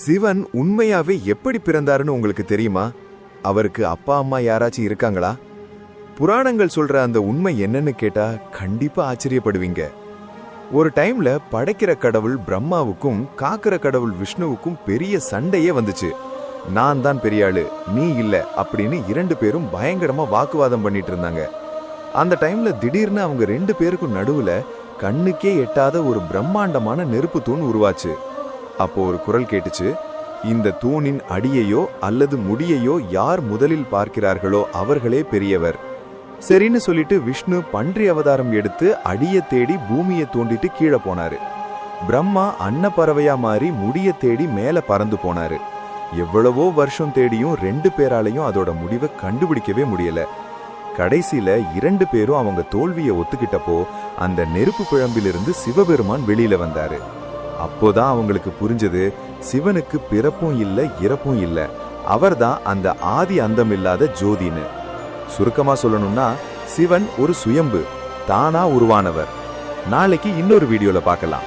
சிவன் உண்மையாவே எப்படி பிறந்தாருன்னு உங்களுக்கு தெரியுமா? அவருக்கு அப்பா அம்மா யாராச்சும் இருக்காங்களா? புராணங்கள் சொல்ற அந்த உண்மை என்னன்னு கேட்டா கண்டிப்பா ஆச்சரியப்படுவீங்க. ஒரு டைம்ல படைக்கிற கடவுள் பிரம்மாவுக்கும் காக்கிற கடவுள் விஷ்ணுவுக்கும் பெரிய சண்டையே வந்துச்சு. நான் தான் பெரிய ஆளு, நீ இல்ல அப்படின்னு இரண்டு பேரும் பயங்கரமா வாக்குவாதம் பண்ணிட்டு இருந்தாங்க. அந்த டைம்ல திடீர்னு அவங்க ரெண்டு பேருக்கும் நடுவுல கண்ணுக்கே எட்டாத ஒரு பிரம்மாண்டமான நெருப்பு தூண் உருவாச்சு. அப்போ ஒரு குரல் கேட்டுச்சு, இந்த தூணின் அடியையோ அல்லது முடியையோ யார் முதலில் பார்க்கிறார்களோ அவர்களே பெரியவர். சரின்னு சொல்லிட்டு விஷ்ணு பன்றி அவதாரம் எடுத்து அடிய தேடி பூமியை தோண்டிட்டு கீழே போனாரு. பிரம்மா அன்னப்பறவையா மாறி முடிய தேடி மேல பறந்து போனாரு. எவ்வளவோ வருஷம் தேடியும் ரெண்டு பேராலையும் அதோட முடிவை கண்டுபிடிக்கவே முடியல. கடைசியில இரண்டு பேரும் அவங்க தோல்வியை ஒத்துக்கிட்டப்போ அந்த நெருப்பு பிழம்பிலிருந்து சிவபெருமான் வெளியில வந்தாரு. அப்போதான் அவங்களுக்கு புரிஞ்சது, சிவனுக்கு பிறப்பும் இல்ல இறப்பும் இல்ல, அவர்தான் அந்த ஆதி அந்தம் இல்லாத ஜோதின்னு. சுருக்கமா சொல்லணும்னா சிவன் ஒரு சுயம்பு, தானா உருவானவர். நாளைக்கு இன்னொரு வீடியோல பார்க்கலாம்.